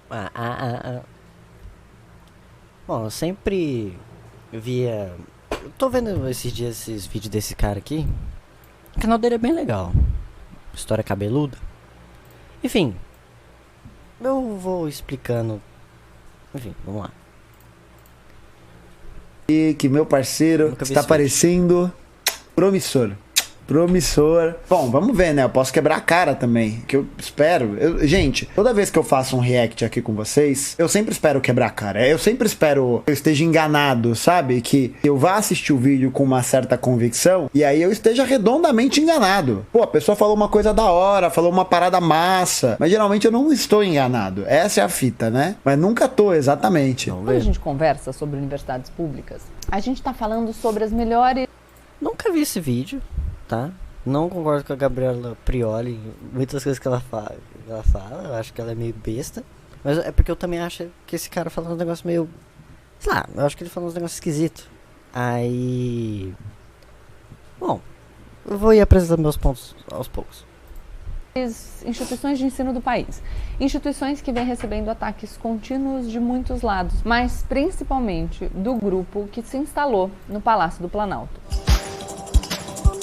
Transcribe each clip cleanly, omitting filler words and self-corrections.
Ah, ah, ah, ah. Bom, eu sempre via. Eu tô vendo esses dias esses vídeos desse cara aqui. O canal dele é bem legal. História cabeluda. Enfim, eu vou explicando. Enfim, vamos lá. E que meu parceiro Nunca vi está esse vídeo. parecendo promissor. Promissor. Bom, vamos ver, né? Eu posso quebrar a cara também. Que eu espero. Gente, toda vez que eu faço um react aqui com vocês, eu sempre espero quebrar a cara. Eu sempre espero que eu esteja enganado, sabe? Que eu vá assistir o vídeo com uma certa convicção e aí eu esteja redondamente enganado. Pô, a pessoa falou uma coisa da hora, falou uma parada massa, mas geralmente eu não estou enganado. Essa é a fita, né? Mas nunca tô, exatamente. Vamos Quando a ver. gente conversa sobre universidades públicas, a gente está falando sobre as melhores. Nunca vi esse vídeo, tá? Não concordo com a Gabriela Prioli em muitas coisas que ela fala. Eu acho que ela é meio besta. Mas é porque eu também acho que esse cara fala uns negócios meio. Sei lá, eu acho que ele fala uns negócios esquisitos. Aí. Bom, eu vou ir apresentando meus pontos aos poucos. Instituições de ensino do país. Instituições que vêm recebendo ataques contínuos de muitos lados, mas principalmente do grupo que se instalou no Palácio do Planalto.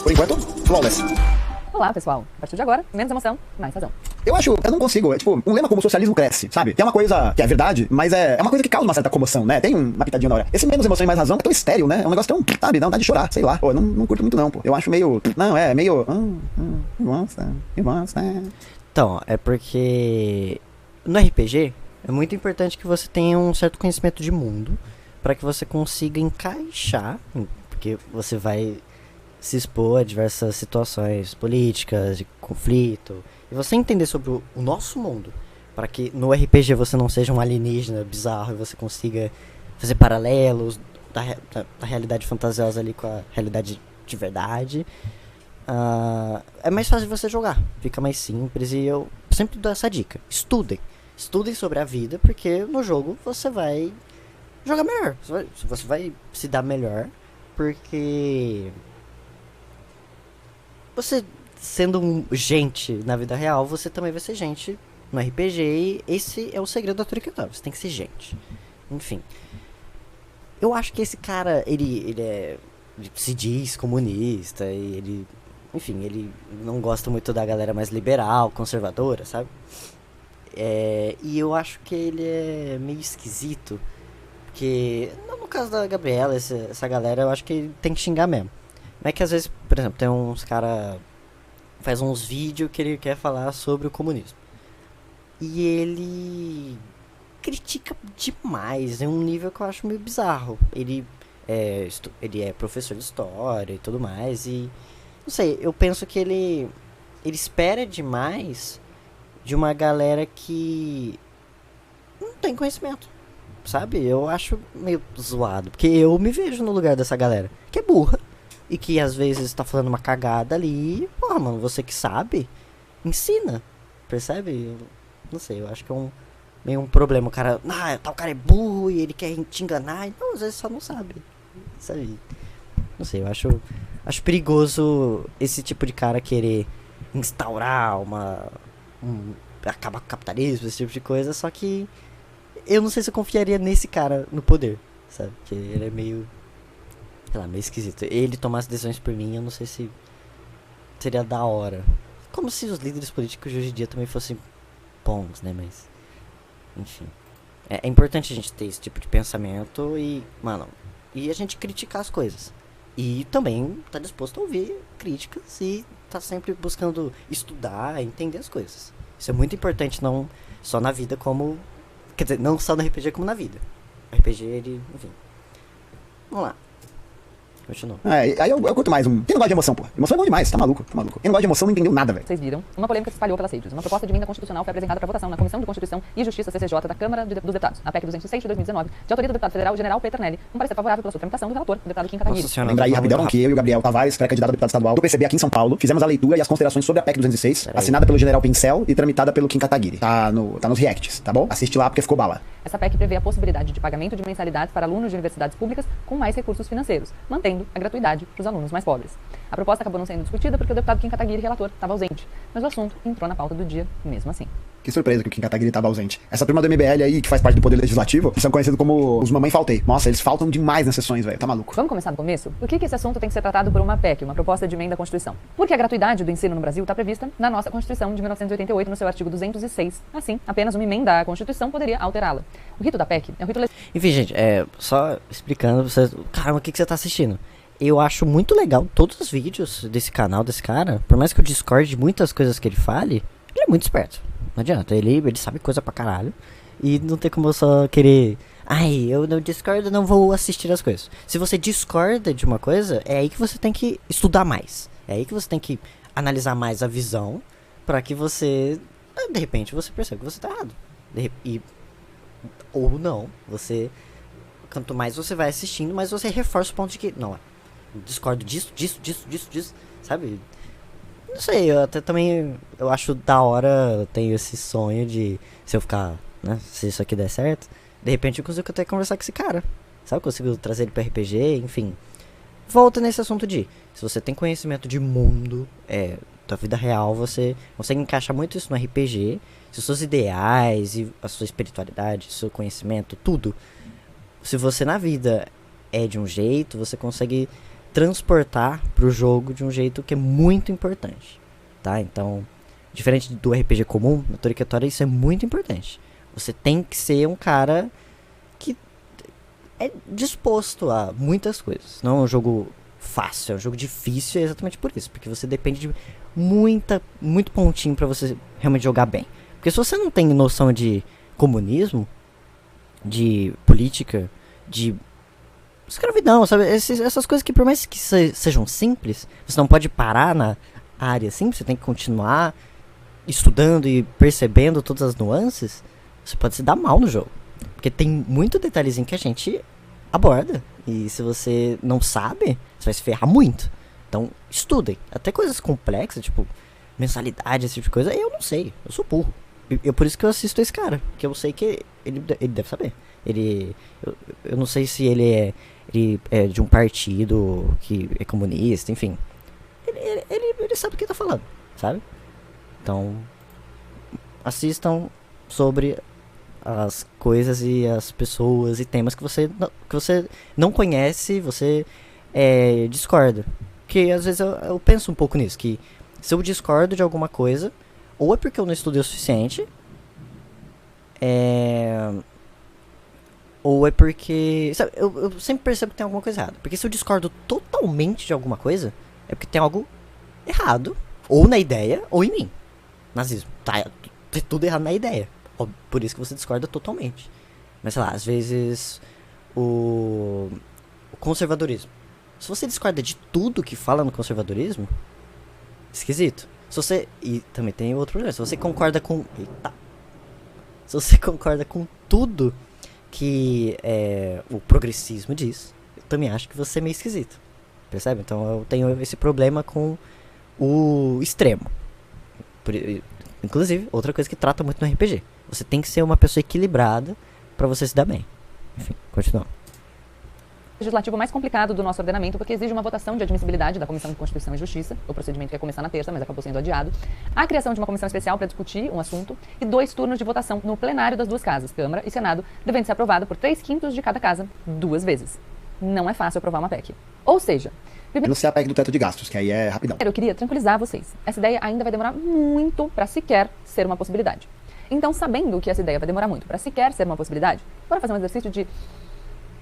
Por enquanto, flawless. Olá, pessoal. A partir de agora, menos emoção, mais razão. Eu não consigo, é tipo, um lema como o socialismo cresce, sabe? Que é uma coisa que é verdade, mas é uma coisa que causa uma certa comoção, né? Tem uma pitadinha na hora. Esse menos emoção e mais razão é tão estéril, né? É um negócio tão, sabe, dá vontade de chorar, sei lá. Pô, eu não curto muito não, pô. Eu acho meio, não, é meio, nossa. Então, é porque no RPG é muito importante que você tenha um certo conhecimento de mundo para que você consiga encaixar, porque você vai se expor a diversas situações políticas, de conflito, e você entender sobre o nosso mundo, para que no RPG você não seja um alienígena bizarro e você consiga fazer paralelos da realidade fantasiosa ali com a realidade de verdade. É mais fácil de você jogar, fica mais simples, e eu sempre dou essa dica: estudem sobre a vida, porque no jogo você vai jogar melhor, você vai se dar melhor, porque você sendo gente na vida real, você também vai ser gente no RPG, e esse é o segredo da Toriketop, você tem que ser gente. Enfim, eu acho que esse cara, ele se diz comunista, e enfim, ele não gosta muito da galera mais liberal, conservadora, sabe? E eu acho que ele é meio esquisito, porque no caso da Gabriela, essa galera, eu acho que ele tem que xingar mesmo. Não é que às vezes, por exemplo, tem uns cara faz uns vídeos que ele quer falar sobre o comunismo. E ele critica demais, em um nível que eu acho meio bizarro. Ele é professor de história e tudo mais, e não sei, eu penso que ele espera demais de uma galera que não tem conhecimento, sabe? Eu acho meio zoado, porque eu me vejo no lugar dessa galera, que é burra, e que às vezes tá falando uma cagada ali. Porra, mano, você que sabe, ensina, percebe? Não sei, eu acho que é meio um problema. O cara, tal cara é burro e ele quer te enganar. Então, às vezes só não sabe, sabe? Não sei, eu acho perigoso esse tipo de cara querer instaurar acabar com o capitalismo, esse tipo de coisa. Só que eu não sei se eu confiaria nesse cara no poder, sabe? Porque ele é meio, sei lá, meio esquisito. Ele tomasse decisões por mim, eu não sei se seria da hora. Como se os líderes políticos de hoje em dia também fossem bons, né? Mas, enfim. É importante a gente ter esse tipo de pensamento e, mano, e a gente criticar as coisas. E também tá disposto a ouvir críticas e tá sempre buscando estudar, entender as coisas. Isso é muito importante, não só na vida como... Quer dizer, não só no RPG como na vida. O RPG, ele... Enfim. Vamos lá. Continua. Aí eu curto mais um. Quem não gosta de emoção, pô? Emoção é bom demais, tá maluco, tá maluco. Quem não gosta de emoção não entendeu nada, velho. Vocês viram? Uma polêmica se espalhou pelas redes. Uma proposta de emenda constitucional foi apresentada para votação na Comissão de Constituição e Justiça CCJ da Câmara dos Deputados, a PEC 206 de 2019, de autoria do deputado federal General Peter Nelly, com parecer favorável pela sua tramitação do relator, o deputado Kim Kataguiri. Nossa senhora, Lembrar aí vamos rapidão que eu e o Gabriel Tavares, pré-candidato a deputado estadual do PCB aqui em São Paulo, fizemos a leitura e as considerações sobre a PEC 206, assinada pelo General Pincel e tramitada pelo Kim Kataguiri. Tá nos reacts, tá bom? Assiste lá porque ficou bala. Essa PEC prevê a possibilidade de pagamento de mensalidades para alunos de universidades públicas com mais recursos financeiros, mantendo a gratuidade para os alunos mais pobres. A proposta acabou não sendo discutida porque o deputado Kim Kataguiri, relator, estava ausente, mas o assunto entrou na pauta do dia mesmo assim. Que surpresa que o Kim Kataguiri tava ausente. Essa turma do MBL aí, que faz parte do Poder Legislativo, são conhecidos como os Mamãe Faltei. Nossa, eles faltam demais nas sessões, velho. Tá maluco. Vamos começar do começo? Por que esse assunto tem que ser tratado por uma PEC, uma proposta de emenda à Constituição? Porque a gratuidade do ensino no Brasil está prevista na nossa Constituição de 1988, no seu artigo 206. Assim, apenas uma emenda à Constituição poderia alterá-la. O rito da PEC é um rito... Enfim, gente, só explicando pra vocês, caramba, o que você tá assistindo? Eu acho muito legal todos os vídeos desse canal, desse cara, por mais que eu discorde de muitas coisas que ele fale, ele é muito esperto. Não adianta, ele sabe coisa pra caralho. E não tem como eu só querer... Ai, eu não discordo, não vou assistir as coisas. Se você discorda de uma coisa, é aí que você tem que estudar mais. É aí que você tem que analisar mais a visão, pra que você... De repente, você perceba que você tá errado. Ou não, você... Quanto mais você vai assistindo, mais você reforça o ponto de que... Não, eu discordo disso, sabe? Não sei, eu até também, eu acho da hora, eu tenho esse sonho de, se eu ficar, né, se isso aqui der certo, de repente eu consigo até conversar com esse cara, sabe? Eu consigo trazer ele pra RPG, enfim. Volta nesse assunto de, se você tem conhecimento de mundo, da vida real, você consegue encaixar muito isso no RPG, se os seus ideais, e a sua espiritualidade, seu conhecimento, tudo. Se você na vida é de um jeito, você consegue transportar pro jogo de um jeito que é muito importante, tá? Então, diferente do RPG comum, na Toriquetória isso é muito importante. Você tem que ser um cara que é disposto a muitas coisas. Não é um jogo fácil, é um jogo difícil, exatamente por isso, porque você depende de muito pontinho pra você realmente jogar bem. Porque se você não tem noção de comunismo, de política, de escravidão, sabe? Essas coisas que por mais que sejam simples, você não pode parar na área simples, você tem que continuar estudando e percebendo todas as nuances, você pode se dar mal no jogo. Porque tem muito detalhezinho que a gente aborda. E se você não sabe, você vai se ferrar muito. Então, estudem. Até coisas complexas, tipo mensalidade, esse tipo de coisa, eu não sei. Eu sou burro. Por isso que eu assisto esse cara. Que eu sei que ele deve saber. Eu não sei se ele é de um partido que é comunista, enfim. Ele sabe o que tá falando, sabe? Então, assistam sobre as coisas e as pessoas e temas que você não conhece, você discorda. Porque às vezes eu penso um pouco nisso, que se eu discordo de alguma coisa, ou é porque eu não estudei o suficiente, ou é porque... Sabe, eu sempre percebo que tem alguma coisa errada. Porque se eu discordo totalmente de alguma coisa, é porque tem algo errado. Ou na ideia, ou em mim. Nazismo. Tá tudo errado na ideia. Por isso que você discorda totalmente. Mas sei lá, às vezes... O conservadorismo. Se você discorda de tudo que fala no conservadorismo, esquisito. Se você... E também tem outro problema. Se você concorda com... Eita. Se você concorda com tudo que o progressismo diz, eu também acho que você é meio esquisito. Percebe? Então eu tenho esse problema com o extremo. Inclusive, outra coisa que trata muito no RPG. Você tem que ser uma pessoa equilibrada pra você se dar bem. Enfim, continuando. Legislativo mais complicado do nosso ordenamento, porque exige uma votação de admissibilidade da Comissão de Constituição e Justiça, o procedimento que ia começar na terça, mas acabou sendo adiado, a criação de uma comissão especial para discutir um assunto e 2 turnos de votação no plenário das 2 casas, Câmara e Senado, devendo ser aprovada por 3/5 de cada casa 2 vezes. Não é fácil aprovar uma PEC. Ou seja... Não ser a PEC do teto de gastos, que aí é rapidão. Eu queria tranquilizar vocês. Essa ideia ainda vai demorar muito para sequer ser uma possibilidade. Então, sabendo que essa ideia vai demorar muito para sequer ser uma possibilidade, bora fazer um exercício de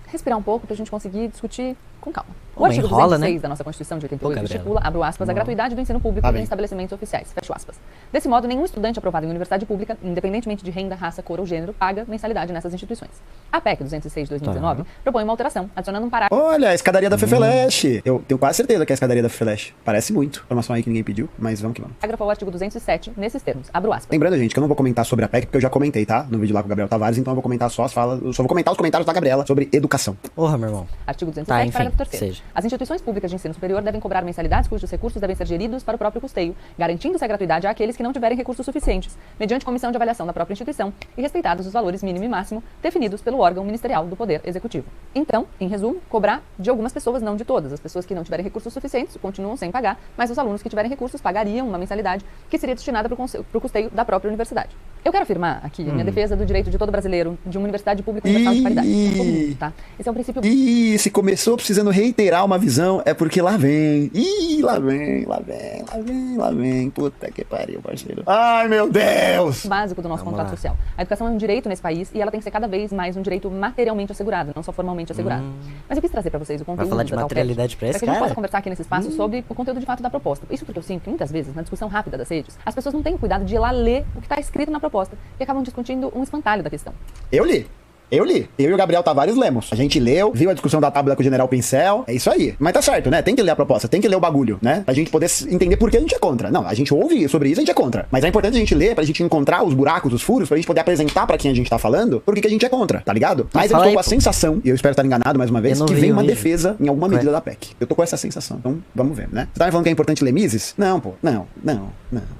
respirar um pouco pra gente conseguir discutir com calma. O artigo 206 da nossa Constituição de 88 estipula, abro aspas, a gratuidade do ensino público em estabelecimentos oficiais, fecho aspas. Desse modo, nenhum estudante aprovado em universidade pública, independentemente de renda, raça, cor ou gênero, paga mensalidade nessas instituições. A PEC 206 de 2019 propõe uma alteração, adicionando um parágrafo... Olha, a escadaria da Fefeleche. Eu tenho quase certeza que é a escadaria da Fefeleche. Parece muito. Informação aí que ninguém pediu, mas vamos que vamos. Parágrafo ao artigo 207, nesses termos, abro aspas. Lembrando, gente, que eu não vou comentar sobre a PEC, porque eu já comentei, tá? No vídeo lá com o Gabriel Tavares, então eu vou comentar só as falas... Eu só vou comentar os comentários da Gabriela sobre educação. Porra, meu irmão. Artigo 207, parágrafo 3º. As instituições públicas de ensino superior devem cobrar mensalidades cujos recursos devem ser geridos para o próprio custeio, garantindo-se a gratuidade àqueles que não tiverem recursos suficientes, mediante comissão de avaliação da própria instituição e respeitados os valores mínimo e máximo definidos pelo órgão ministerial do Poder Executivo. Então, em resumo, cobrar de algumas pessoas, não de todas. As pessoas que não tiverem recursos suficientes continuam sem pagar, mas os alunos que tiverem recursos pagariam uma mensalidade que seria destinada para o custeio da própria universidade. Eu quero afirmar aqui a minha defesa do direito de todo brasileiro de uma universidade pública universal de qualidade. Todo mundo, tá? Esse é um princípio... Ih, se começou precisando reiterar uma visão, é porque lá vem. Ih, lá vem, lá vem, lá vem, lá vem. Puta que pariu, parceiro. Ai, meu Deus! Básico do nosso contrato social. A educação é um direito nesse país e ela tem que ser cada vez mais um direito materialmente assegurado, não só formalmente assegurado. Mas eu quis trazer pra vocês o conteúdo Vai falar de da tal materialidade pra esse que a gente cara? possa conversar aqui nesse espaço sobre o conteúdo de fato da proposta. Isso porque eu sinto que muitas vezes, na discussão rápida das redes, as pessoas não têm cuidado de ir lá ler o que está escrito na proposta e acabam discutindo um espantalho da questão. Eu li. Eu e o Gabriel Tavares lemos. A gente leu, viu a discussão da tábua com o General Pincel. É isso aí. Mas tá certo, né? Tem que ler a proposta, tem que ler o bagulho, né? Pra gente poder entender por que a gente é contra. Não, a gente ouve sobre isso, a gente é contra. Mas é importante a gente ler pra gente encontrar os buracos, os furos, pra gente poder apresentar pra quem a gente tá falando por que a gente é contra, tá ligado? Mas eu tô com a sensação, e eu espero estar enganado mais uma vez, que vem uma defesa em alguma medida da PEC. Eu tô com essa sensação. Então, vamos ver, né? Você tá me falando que é importante ler Mises? Não, pô. Não.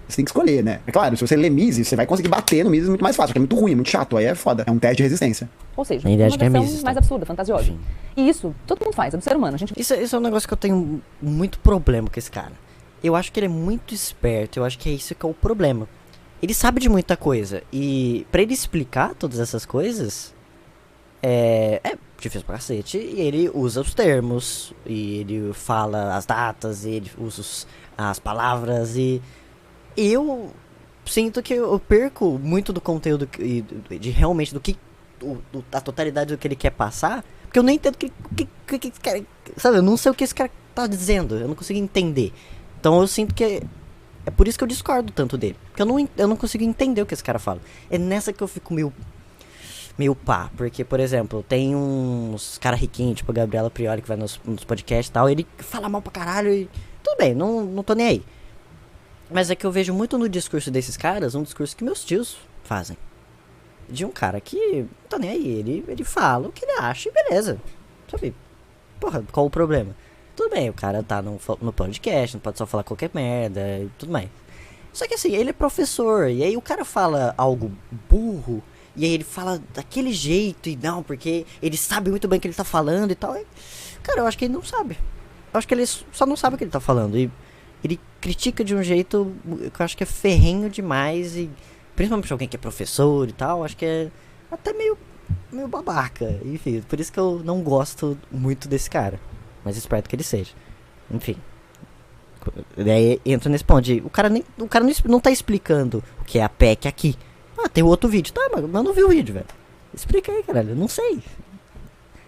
Você tem que escolher, né? É claro, se você ler Mises, você vai conseguir bater no Mises muito mais fácil, porque é muito ruim, muito chato. Aí é foda. É um teste de resistência. Ou seja, uma versão mais absurda, fantasiosa. Enfim. E isso, todo mundo faz, é do ser humano. Isso é um negócio que eu tenho muito problema com esse cara. Eu acho que ele é muito esperto, eu acho que é isso que é o problema. Ele sabe de muita coisa, e pra ele explicar todas essas coisas, é difícil pra cacete, e ele usa os termos, e ele fala as datas, e ele usa as palavras, e eu sinto que eu perco muito do conteúdo, de realmente do que a totalidade do que ele quer passar, porque eu não entendo o que esse cara, sabe, eu não sei o que esse cara tá dizendo, eu não consigo entender. Então eu sinto que é por isso que eu discordo tanto dele, porque eu não consigo entender o que esse cara fala. É nessa que eu fico meio pá, porque, por exemplo, tem uns cara riquinhos, tipo a Gabriela Prioli, que vai nos podcasts e tal, ele fala mal pra caralho e tudo bem, não tô nem aí. Mas é que eu vejo muito no discurso desses caras, um discurso que meus tios fazem. De um cara que não tá nem aí, ele fala o que ele acha e beleza, sabe? Porra, qual o problema? Tudo bem, o cara tá no podcast, não pode só falar qualquer merda e tudo mais. Só que assim, ele é professor, e aí o cara fala algo burro, e aí ele fala daquele jeito, e não, porque ele sabe muito bem o que ele tá falando e tal. E, cara, eu acho que ele não sabe. Eu acho que ele só não sabe o que ele tá falando, e ele critica de um jeito que eu acho que é ferrenho demais, e principalmente pra alguém que é professor e tal, acho que é até meio babaca. Enfim, por isso que eu não gosto muito desse cara. Mas espero que ele seja. Enfim. Daí entra nesse ponto de, o cara não tá explicando o que é a PEC aqui. Ah, tem outro vídeo. Tá, mas eu não vi o vídeo, velho. Explica aí, caralho. Eu não sei.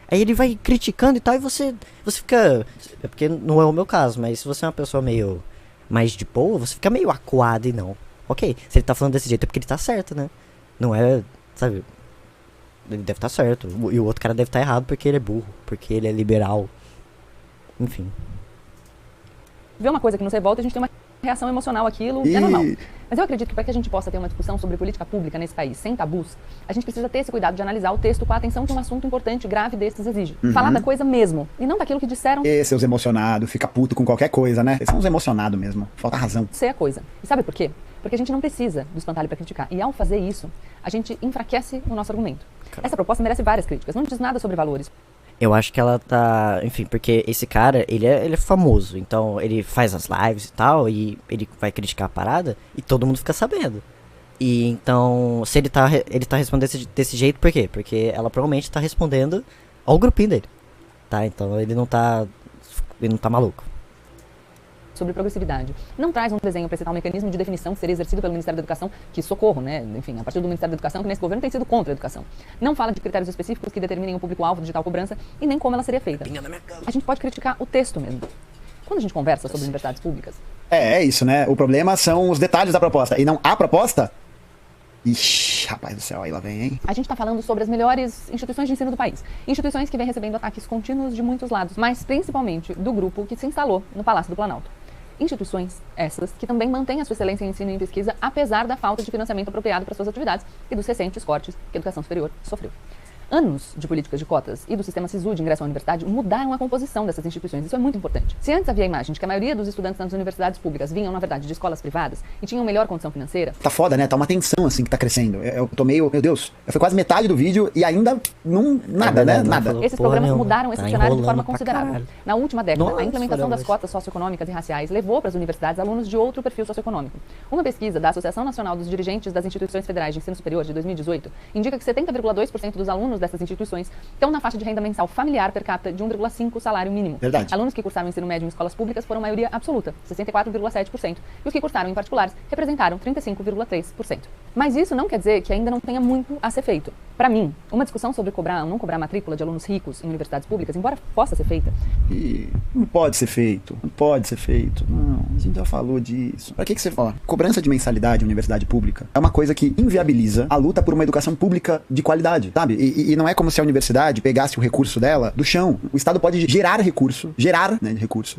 Aí ele vai criticando e tal, e você fica... É porque não é o meu caso, mas se você é uma pessoa meio mais de boa, você fica meio acuado e não. Ok, se ele tá falando desse jeito é porque ele tá certo, né? Não é, sabe? Ele deve estar certo. E o outro cara deve estar errado porque ele é burro, porque ele é liberal. Enfim. Vê uma coisa que nos revolta, a gente tem uma reação emocional àquilo, é normal. Mas eu acredito que para que a gente possa ter uma discussão sobre política pública nesse país, sem tabus, a gente precisa ter esse cuidado de analisar o texto com a atenção que um assunto importante, grave desses exige. Falar da coisa mesmo, e não daquilo que disseram. Seus emocionados, fica puto com qualquer coisa, né? Eles são uns emocionados mesmo, falta razão. Ser a coisa. E sabe por quê? Porque a gente não precisa do espantalho para criticar. E ao fazer isso, a gente enfraquece o nosso argumento. Essa proposta merece várias críticas, não diz nada sobre valores. Eu acho que ela tá... Enfim, porque esse cara, ele é famoso. Então, ele faz as lives e tal, e ele vai criticar a parada, e todo mundo fica sabendo. E então, se ele tá respondendo desse jeito, por quê? Porque ela provavelmente tá respondendo ao grupinho dele. Tá? Então, ele não tá maluco. Sobre progressividade. Não traz um desenho para citar um mecanismo de definição que seria exercido pelo Ministério da Educação, que socorro, né? Enfim, a partir do Ministério da Educação, que nesse governo tem sido contra a educação. Não fala de critérios específicos que determinem o público-alvo de tal cobrança e nem como ela seria feita. A gente pode criticar o texto mesmo. Quando a gente conversa sobre universidades públicas... É isso, né? O problema são os detalhes da proposta, e não a proposta. Ixi, rapaz do céu, aí lá vem, hein? A gente tá falando sobre as melhores instituições de ensino do país. Instituições que vêm recebendo ataques contínuos de muitos lados, mas principalmente do grupo que se instalou no Palácio do Planalto. Instituições essas que também mantêm a sua excelência em ensino e em pesquisa, apesar da falta de financiamento apropriado para suas atividades e dos recentes cortes que a educação superior sofreu. Anos de políticas de cotas e do sistema SISU de ingresso à universidade mudaram a composição dessas instituições. Isso é muito importante. Se antes havia a imagem de que a maioria dos estudantes nas universidades públicas vinham, na verdade, de escolas privadas e tinham melhor condição financeira... Tá foda, né? Tá uma tensão, assim, que tá crescendo. Eu tô meio... Meu Deus, foi quase metade do vídeo e ainda não... Nada, né? Nada. Esses programas mudaram esse cenário de forma pra considerável. caralho. Na última década, Nossa, a implementação das mas- cotas socioeconômicas e raciais levou para as universidades alunos de outro perfil socioeconômico. Uma pesquisa da Associação Nacional dos Dirigentes das Instituições Federais de Ensino Superior de 2018 indica que 70,2% dos alunos dessas instituições estão na faixa de renda mensal familiar per capita de 1,5 salário mínimo. Verdade. Alunos que cursaram ensino médio em escolas públicas foram maioria absoluta, 64,7%, e os que cursaram em particulares representaram 35,3%. Mas isso não quer dizer que ainda não tenha muito a ser feito. Para mim, uma discussão sobre cobrar ou não cobrar matrícula de alunos ricos em universidades públicas, embora possa ser feita, E não pode ser feito. Não pode ser feito. Não, a gente já falou disso. Pra que você fala? Cobrança de mensalidade em universidade pública é uma coisa que inviabiliza a luta por uma educação pública de qualidade, sabe? E não é como se a universidade pegasse o recurso dela do chão. O Estado pode gerar recurso,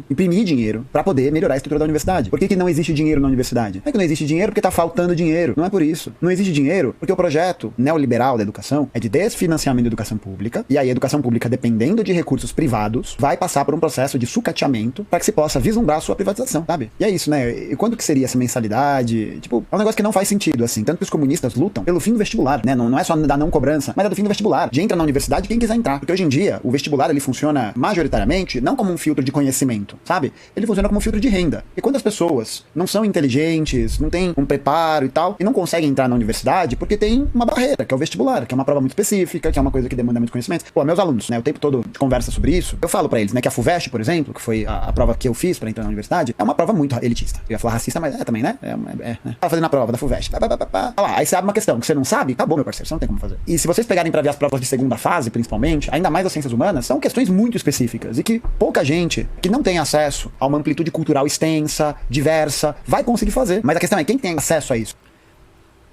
imprimir dinheiro pra poder melhorar a estrutura da universidade. Por que não existe dinheiro na universidade? Não é que não existe dinheiro porque tá faltando dinheiro. Não é por isso. Não existe dinheiro porque o projeto neoliberal da educação é de desfinanciamento da educação pública, e aí a educação pública, dependendo de recursos privados, vai passar por um processo de sucateamento para que se possa vislumbrar a sua privatização, sabe? E é isso, né? E quanto que seria essa mensalidade? Tipo, é um negócio que não faz sentido, assim. Tanto que os comunistas lutam pelo fim do vestibular, né? Não é só da não cobrança, mas é do fim do vestibular. De entra na universidade quem quiser entrar. Porque hoje em dia, o vestibular, ele funciona majoritariamente não como um filtro de conhecimento, sabe? Ele funciona como um filtro de renda. E quando as pessoas não são inteligentes, não têm um preparo e tal, e não conseguem entrar na universidade porque tem uma barreira, que é o vestibular, que é uma prova muito específica, que é uma coisa que demanda muito conhecimento. Pô, meus alunos, né, o tempo todo de conversa sobre isso, eu falo pra eles, né, que a FUVEST, por exemplo, que foi a prova que eu fiz pra entrar na universidade, é uma prova muito elitista. Eu ia falar racista, mas é também, né? Né? Tava fazendo a prova da FUVEST. Olha lá, aí você abre uma questão que você não sabe, acabou, meu parceiro, você não tem como fazer. E se vocês pegarem pra ver as provas de segunda fase, principalmente, ainda mais as ciências humanas, são questões muito específicas e que pouca gente que não tem acesso a uma amplitude cultural extensa, diversa, vai conseguir fazer. Mas a questão é quem tem acesso a isso.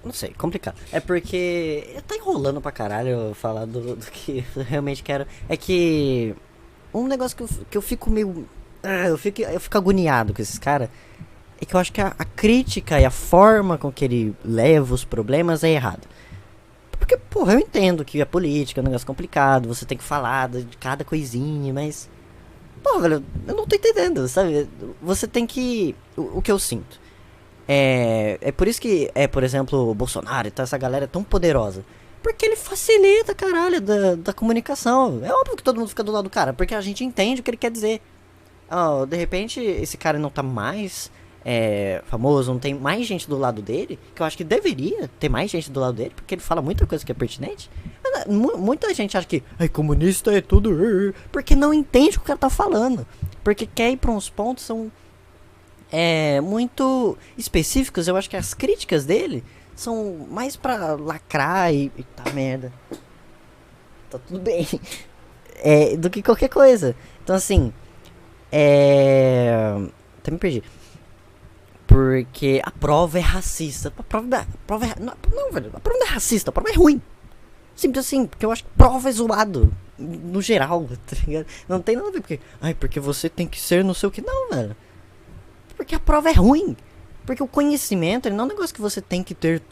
Não sei, complicado. É porque tá enrolando pra caralho falar do que eu realmente quero. É que um negócio que eu fico meio... eu fico agoniado com esses caras. É que eu acho que a crítica e a forma com que ele leva os problemas é errada. Porque, porra, eu entendo que a política é um negócio complicado, você tem que falar de cada coisinha, mas... Porra, velho, eu não tô entendendo, sabe? Você tem que... O que eu sinto. É por isso que, por exemplo, o Bolsonaro e tal, essa galera é tão poderosa. Porque ele facilita, caralho, da comunicação. É óbvio que todo mundo fica do lado do cara, porque a gente entende o que ele quer dizer. De repente, esse cara não tá mais famoso, não tem mais gente do lado dele, que eu acho que deveria ter mais gente do lado dele, porque ele fala muita coisa que é pertinente. Mas, muita gente acha que comunista é tudo... Porque não entende o que o cara tá falando. Porque quer ir pra uns pontos, são... muito específicos. Eu acho que as críticas dele são mais pra lacrar e tá merda. Tá tudo bem. Do que qualquer coisa. Então assim, até me perdi. Porque a prova é racista. A prova é... Não, velho. A prova não é racista. A prova é ruim. Simples assim. Porque eu acho que prova é zoado. No geral, tá ligado? Não tem nada a ver porque você tem que ser não sei o que. Não, velho. Porque a prova é ruim. Porque o conhecimento, ele não é um negócio que você tem que ter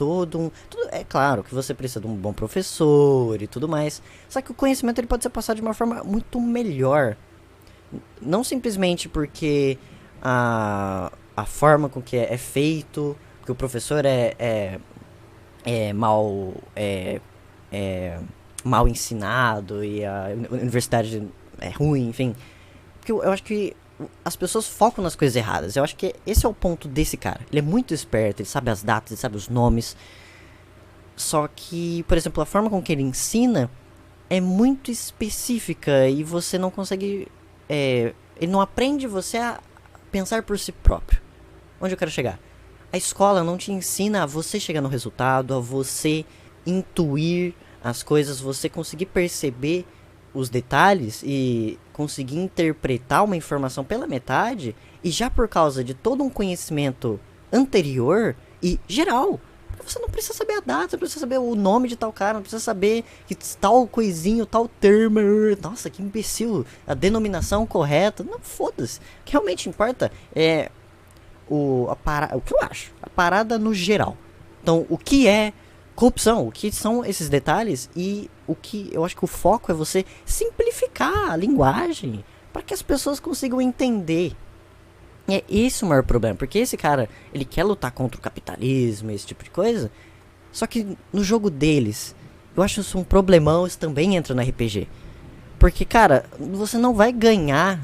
é claro que você precisa de um bom professor e tudo mais. Só que o conhecimento, ele pode ser passado de uma forma muito melhor. Não simplesmente porque a forma com que é feito, porque o professor é mal ensinado e a universidade é ruim, enfim. Porque eu acho que as pessoas focam nas coisas erradas. Eu acho que esse é o ponto desse cara. Ele é muito esperto, ele sabe as datas, ele sabe os nomes. Só que, por exemplo, a forma com que ele ensina é muito específica e você não consegue... ele não aprende você a pensar por si próprio. Onde eu quero chegar? A escola não te ensina a você chegar no resultado, a você intuir as coisas, você conseguir perceber os detalhes e conseguir interpretar uma informação pela metade, e já por causa de todo um conhecimento anterior e geral. Você não precisa saber a data, não precisa saber o nome de tal cara, não precisa saber que tal coisinho, tal termo. Nossa, que imbecil. A denominação correta. Não, foda-se. O que realmente importa o que eu acho. A parada no geral. Então, o que é corrupção, o que são esses detalhes, e o que eu acho que o foco é você simplificar a linguagem para que as pessoas consigam entender. E é esse o maior problema, porque esse cara, ele quer lutar contra o capitalismo, esse tipo de coisa, só que no jogo deles, eu acho isso um problemão, isso também entra no RPG. Porque, cara, você não vai ganhar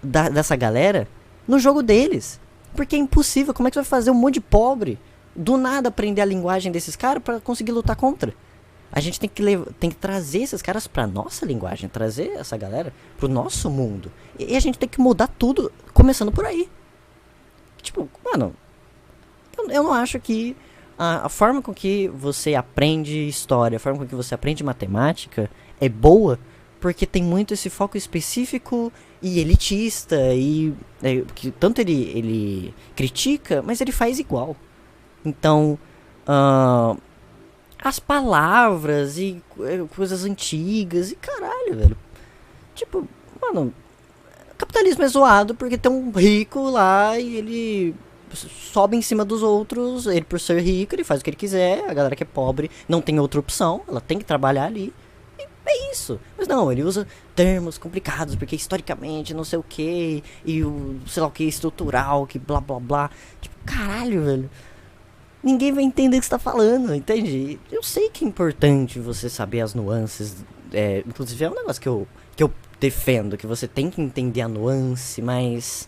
dessa galera no jogo deles. Porque é impossível, como é que você vai fazer um monte de pobre do nada aprender a linguagem desses caras pra conseguir lutar contra? A gente tem que trazer esses caras pra nossa linguagem, trazer essa galera pro nosso mundo. E a gente tem que mudar tudo, começando por aí. Tipo, mano, eu não acho que a forma com que você aprende história, a forma com que você aprende matemática é boa, porque tem muito esse foco específico e elitista, e que tanto ele critica, mas ele faz igual. Então, as palavras e coisas antigas, e caralho, velho. Tipo, mano, capitalismo é zoado porque tem um rico lá e ele sobe em cima dos outros, ele por ser rico, ele faz o que ele quiser, a galera que é pobre não tem outra opção, ela tem que trabalhar ali. É isso. Mas não, ele usa termos complicados, porque historicamente não sei o que, e o sei lá o que, estrutural, que blá blá blá. Tipo, caralho, velho. Ninguém vai entender o que você tá falando, entende? Eu sei que é importante você saber as nuances. Inclusive é um negócio que eu defendo, que você tem que entender a nuance, mas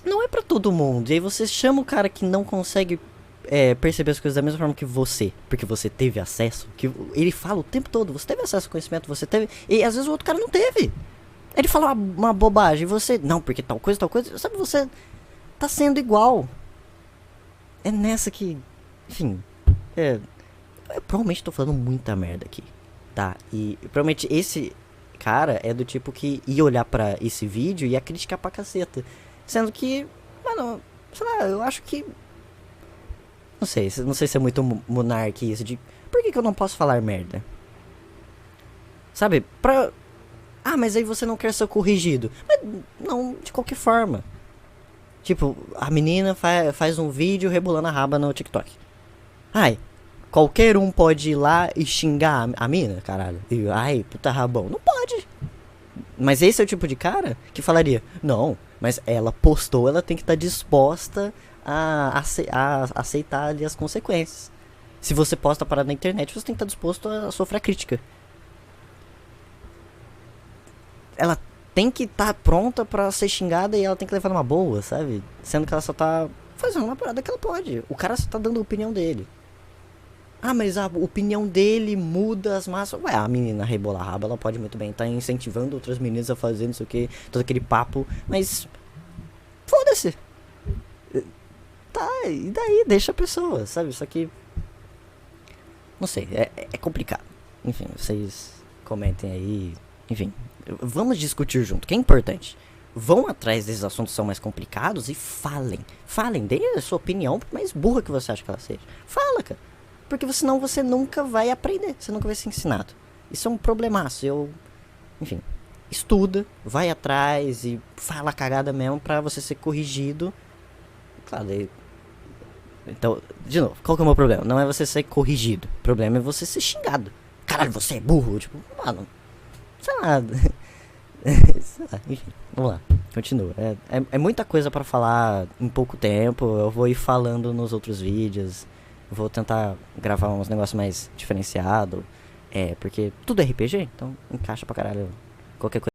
não é pra todo mundo. E aí você chama o cara que não consegue perceber as coisas da mesma forma que você, porque você teve acesso, que ele fala o tempo todo, você teve acesso ao conhecimento, você teve, e às vezes o outro cara não teve. Ele fala uma bobagem, você, não, porque tal coisa, sabe, você tá sendo igual. É nessa que, enfim, eu provavelmente tô falando muita merda aqui, tá? E provavelmente esse cara é do tipo que ia olhar pra esse vídeo e ia criticar pra caceta, sendo que, mano, sei lá, eu acho que não sei se é muito monarca isso de por que eu não posso falar merda? Sabe? Mas aí você não quer ser corrigido. Mas não, de qualquer forma. Tipo, a menina faz um vídeo rebolando a raba no TikTok. Ai, qualquer um pode ir lá e xingar a mina, caralho. E, ai, puta rabão. Não pode. Mas esse é o tipo de cara que falaria, não, mas ela postou, ela tem que estar disposta a aceitar ali as consequências. Se você posta a parada na internet, você tem que estar disposto a sofrer a crítica. Ela tem que estar pronta pra ser xingada e ela tem que levar numa boa, sabe? Sendo que ela só tá fazendo uma parada que ela pode. O cara só tá dando a opinião dele. Ah, mas a opinião dele muda as massas. Ué, a menina rebolar a raba, ela pode muito bem estar incentivando outras meninas a fazer não sei o que, todo aquele papo, mas foda-se. Tá, e daí? Deixa a pessoa, sabe? Só que não sei, é complicado. Enfim, vocês comentem aí. Enfim, vamos discutir junto, que é importante. Vão atrás desses assuntos que são mais complicados e falem. Falem, dê a sua opinião, por mais burra que você acha que ela seja. Fala, cara. Porque senão você nunca vai aprender, você nunca vai ser ensinado. Isso é um problemaço. Enfim, estuda, vai atrás e fala a cagada mesmo pra você ser corrigido. Claro, daí... Então, de novo, qual que é o meu problema? Não é você ser corrigido. O problema é você ser xingado. Caralho, você é burro. Tipo, mano, sei lá. Sei lá, enfim, vamos lá. Continua. É muita coisa pra falar em pouco tempo. Eu vou ir falando nos outros vídeos. Vou tentar gravar uns negócios mais diferenciados. Porque tudo é RPG, então encaixa pra caralho qualquer coisa.